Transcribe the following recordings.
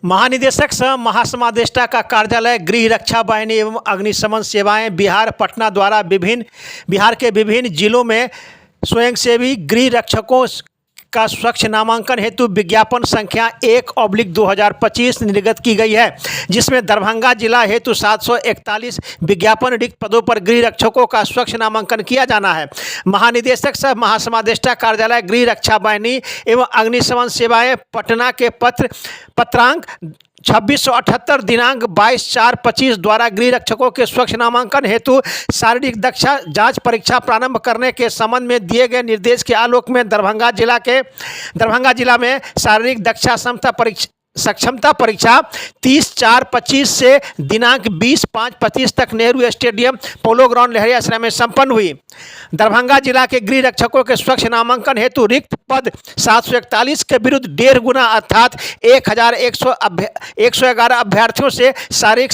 महानिदेशक सह महासमादेष्टा का कार्यालय गृह रक्षा वाहिनी एवं अग्निशमन सेवाएं बिहार पटना द्वारा बिहार के विभिन्न जिलों में स्वयंसेवी गृह रक्षकों का स्वच्छ नामांकन हेतु विज्ञापन संख्या 1/2025 निर्गत की गई है, जिसमें दरभंगा जिला हेतु 741 विज्ञापन रिक्त पदों पर गृह रक्षकों का स्वच्छ नामांकन किया जाना है। महानिदेशक सह महासमादेष्टा कार्यालय गृह रक्षा वाहिनी एवं अग्निशमन सेवाएं पटना के पत्रांक 2678 दिनांक 22/4/25 द्वारा गृह रक्षकों के स्वच्छ नामांकन हेतु शारीरिक दक्षता जांच परीक्षा प्रारंभ करने के संबंध में दिए गए निर्देश के आलोक में दरभंगा जिला में शारीरिक दक्षता सक्षमता परीक्षा 30/4/25 से दिनांक 20/5/25 तक Nehru stadium polo ground Laheriasarai में संपन्न हुई। दरभंगा जिला के गृह रक्षकों के स्वच्छ नामांकन हेतु रिक्त पद 741 के विरुद्ध 1.5 गुना अर्थात 1111 अभ्यर्थियों से शारीरिक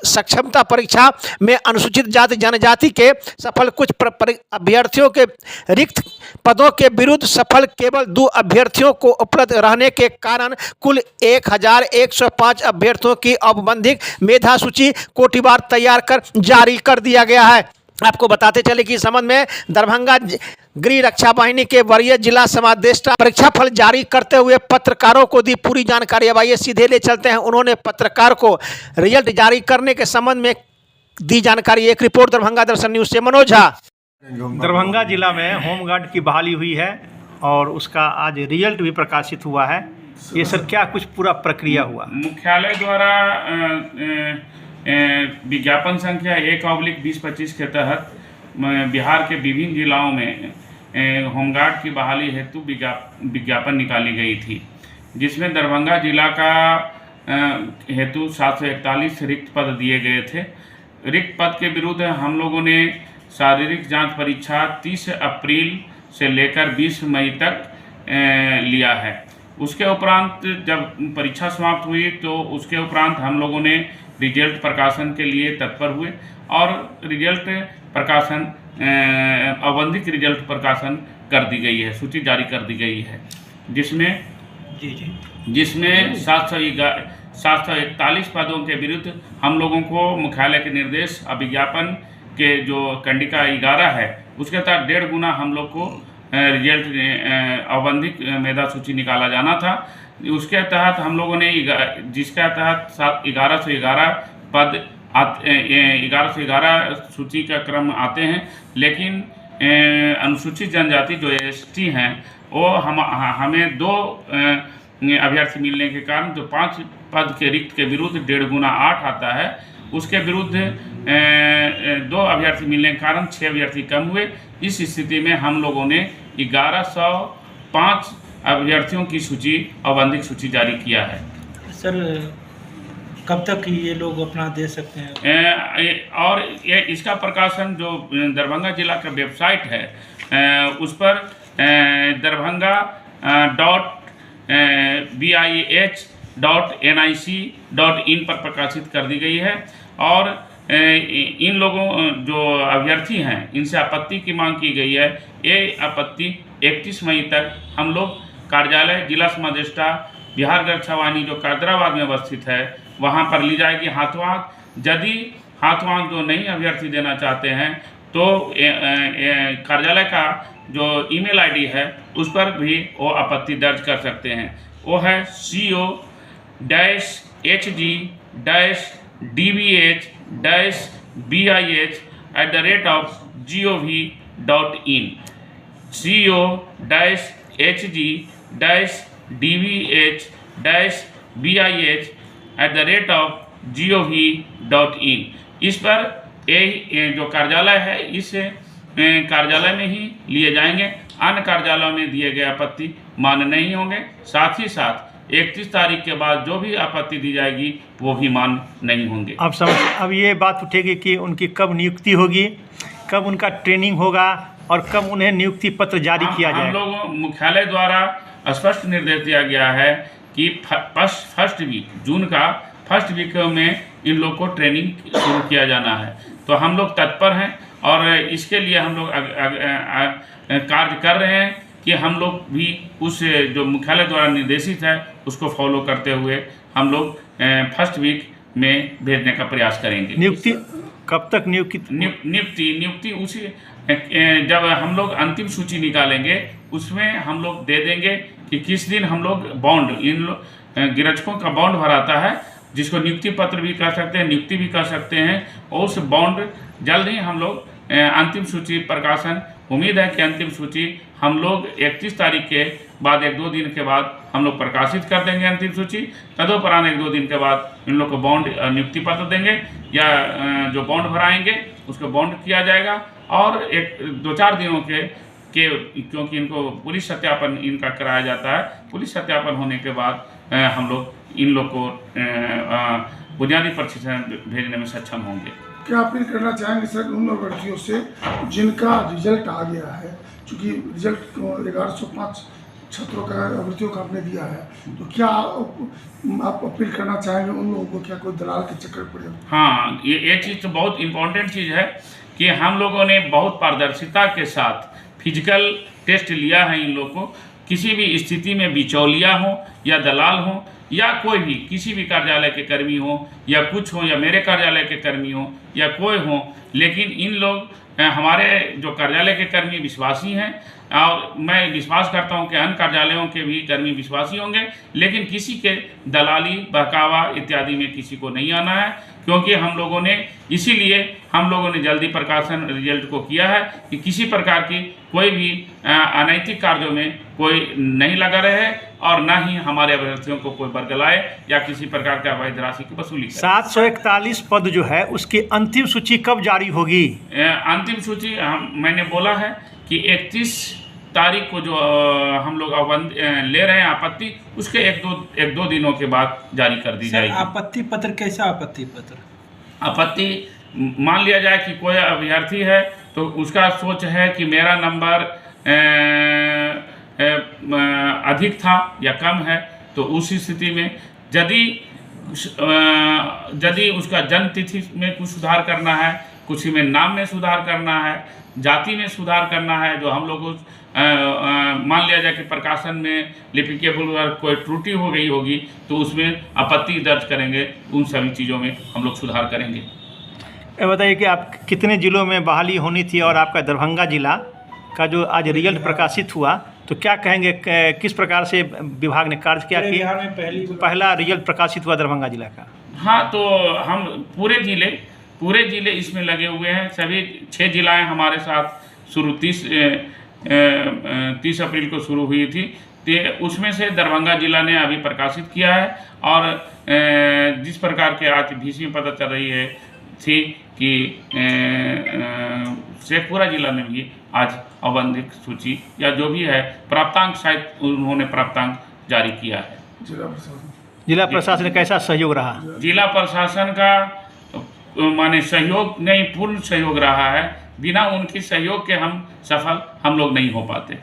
सक्षमता परीक्षा में अनुसूचित जाति जनजाति के सफल कुछ अभ्यर्थियों के रिक्त पदों के विरुद्ध सफल केवल 2 अभ्यर्थियों को उपलब्ध रहने के कारण कुल 1105 अभ्यर्थियों की औपबंधिक मेधा सूची कोटिवार तैयार कर जारी कर दिया गया है। आपको बताते चले कि इस संबंध में दरभंगा गृह रक्षा वाहिनी के वरीय जिला समादेष्टा परीक्षा फल जारी करते हुए पत्रकारों को दी पूरी जानकारी। अब आइए सीधे ले चलते हैं, उन्होंने पत्रकार को रिजल्ट जारी करने के संबंध में दी जानकारी। एक रिपोर्ट दरभंगा दर्शन न्यूज से मनोज झा। दरभंगा जिला में होमगार्ड की बहाली हुई है और उसका आज रिजल्ट भी प्रकाशित हुआ है। ये सर क्या कुछ पूरा प्रक्रिया हुआ? मुख्यालय द्वारा विज्ञापन संख्या 1/2025 के तहत बिहार के विभिन्न जिलाओं में होमगार्ड की बहाली हेतु विज्ञापन निकाली गई थी, जिसमें दरभंगा जिला का हेतु 741 रिक्त पद दिए गए थे। रिक्त पद के विरुद्ध हम लोगों ने शारीरिक जांच परीक्षा 30 अप्रैल से लेकर 20 मई तक लिया है। उसके उपरांत जब परीक्षा समाप्त हुई तो उसके उपरांत हम लोगों ने रिजल्ट प्रकाशन के लिए तत्पर हुए और रिजल्ट प्रकाशन औपबंधिक रिजल्ट प्रकाशन कर दी गई है, सूची जारी कर दी गई है, जिसमें 741 पदों के विरुद्ध हम लोगों को मुख्यालय के निर्देश विज्ञापन के जो कंडिका 11 है उसके तहत 1.5 गुना हम लोग को रिजल्ट औपबंधिक मेधा सूची निकाला जाना था। उसके तहत हम लोगों ने जिसके तहत 1111 पद 1111 सूची का क्रम आते हैं, लेकिन अनुसूचित जनजाति जो ST हैं वो हमें 2 अभ्यर्थी मिलने के कारण जो 5 पद के रिक्त के विरुद्ध 1.5 गुना 8 आता है, उसके विरुद्ध 2 अभ्यर्थी मिलने के कारण 6 अभ्यर्थी कम हुए। इस स्थिति में हम लोगों ने 1105 अभ्यर्थियों की सूची औपबंधिक सूची जारी किया है। सर कब तक ये लोग अपना दे सकते हैं? और ये इसका प्रकाशन जो दरभंगा जिला का वेबसाइट है उस पर darbanga.bih.nic.in पर प्रकाशित कर दी गई है। और इन लोगों जो अभ्यर्थी हैं इनसे आपत्ति की मांग की गई है। ये आपत्ति 31 मई तक हम लोग कार्यालय जिला समादेष्टा बिहार रक्षा वाहिनी जो कैदराबाद में अवस्थित है वहां पर ली जाएगी हाथों हाथ। यदि हाथों हाथ जो नई अभ्यर्थी देना चाहते हैं तो कार्यालय का जो ईमेल ID है उस पर भी वो आपत्ति दर्ज कर सकते हैं। वो है co-hg-dbih-bih@gov.in co-hg-dbih-bih@gov.in। इस पर ये जो कार्यालय है इस कार्यालय में ही लिए जाएंगे। अन्य कार्यालयों में दिए गए आपत्ति मान्य नहीं होंगे। साथ ही साथ 31 तारीख के बाद जो भी आपत्ति दी जाएगी वो भी मान्य नहीं होंगे। अब ये बात उठेगी कि उनकी कब नियुक्ति होगी, कब उनका ट्रेनिंग होगा और कब उन्हें नियुक्ति पत्र जारी किया जाएगा? हम लोगों मुख्यालय द्वारा स्पष्ट निर्देश दिया गया है कि जून का फर्स्ट वीक में इन लोग को ट्रेनिंग शुरू किया जाना है। तो हम लोग तत्पर हैं और इसके लिए हम लोग कार्य कर रहे हैं कि हम लोग भी उस जो मुख्यालय द्वारा निर्देशित है उसको फॉलो करते हुए हम लोग फर्स्ट वीक में भेजने का प्रयास करेंगे। नियुक्ति कब तक नियुक्ति उसी जब हम लोग अंतिम सूची निकालेंगे उसमें हम लोग दे देंगे कि किस दिन हम लोग बॉन्ड गिरक्षकों का बॉन्ड भराता है, जिसको नियुक्ति पत्र भी कर सकते हैं, नियुक्ति भी कर सकते हैं, और उस बॉन्ड जल्द ही हम लोग अंतिम सूची प्रकाशन, उम्मीद है कि अंतिम सूची हम लोग 31 तारीख के बाद 1-2 दिन के बाद हम लोग प्रकाशित कर देंगे अंतिम सूची। तदुपरांत 1-2 दिन के बाद इन लोग को बॉन्ड नियुक्ति पत्र देंगे, या जो बॉन्ड भराएंगे उसको बॉन्ड किया जाएगा, और 1-2-4 दिनों के क्योंकि इनको पुलिस सत्यापन इनका कराया जाता है, पुलिस सत्यापन होने के बाद हम लोग इन लोग को बुनियादी प्रशिक्षण भेजने में सक्षम होंगे। क्या अपील करना चाहेंगे सर उन लड़कियों से जिनका रिजल्ट आ गया है, चूँकि रिजल्ट 1105 छात्रों का अभ्यर्थियों का आपने दिया है, तो क्या आप अपील करना चाहेंगे उन लोगों को, क्या कोई दलाल के चक्कर पड़े? हाँ, ये चीज़ तो बहुत इम्पोर्टेंट चीज़ है कि हम लोगों ने बहुत पारदर्शिता के साथ फिजिकल टेस्ट लिया है। इन लोगों को किसी भी स्थिति में बिचौलिया हो या दलाल हो या कोई भी किसी भी कार्यालय के कर्मी हो या कुछ हो, या मेरे कार्यालय के कर्मी हो या कोई हो, लेकिन इन लोग हमारे जो कार्यालय के कर्मी विश्वासी हैं, और मैं विश्वास करता हूं कि अन्य कार्यालयों के भी कर्मी विश्वासी होंगे, लेकिन किसी के दलाली, बहकावा इत्यादि में किसी को नहीं आना है, क्योंकि हम लोगों ने इसीलिए हम लोगों ने जल्दी प्रकाशन रिजल्ट को किया है कि किसी प्रकार की कोई भी अनैतिक कार्यों में कोई नहीं लगा रहे, और ना ही हमारे अभ्यर्थियों को कोई बरगलाए या किसी प्रकार का अवैध राशि की वसूली करे। 741 पद जो है उसकी अंतिम सूची कब जारी होगी? अंतिम सूची मैंने बोला है कि 31 तारीख को जो हम लोग ले रहे हैं आपत्ति, उसके 1-2 दिनों के बाद जारी कर दी जाएगी। आपत्ति पत्र कैसा आपत्ति पत्र? आपत्ति मान लिया जाए कि कोई अभ्यर्थी है तो उसका सोच है कि मेरा नंबर अधिक था या कम है, तो उस स्थिति में यदि उसका जन्म तिथि में कुछ सुधार करना है, कुछ में नाम में सुधार करना है, जाति में सुधार करना है, जो हम लोग मान लिया जाए कि प्रकाशन में लिपिकेबल कोई त्रुटि हो गई होगी तो उसमें आपत्ति दर्ज करेंगे। उन सभी चीज़ों में हम लोग सुधार करेंगे। ये बताइए कि आप कितने ज़िलों में बहाली होनी थी, और आपका दरभंगा जिला का जो आज रिजल्ट प्रकाशित हुआ, तो क्या कहेंगे, किस प्रकार से विभाग ने कार्य किया कि बिहार में पहला रिजल्ट प्रकाशित हुआ दरभंगा जिला का? हाँ, तो हम पूरे जिले इसमें लगे हुए हैं। सभी 6 जिलाएँ हमारे साथ शुरू 30 अप्रैल को शुरू हुई थी, तो उसमें से दरभंगा जिला ने अभी प्रकाशित किया है। और जिस प्रकार के आज भीसी में पता चल रही है थी कि शेखपुरा जिला में भी आज औपबंधिक सूची या जो भी है प्राप्तांक, शायद उन्होंने प्राप्तांक जारी किया है। जिला प्रशासन कैसा सहयोग रहा? जिला प्रशासन का माने सहयोग नहीं, पूर्ण सहयोग रहा है। बिना उनके सहयोग के हम लोग नहीं हो पाते।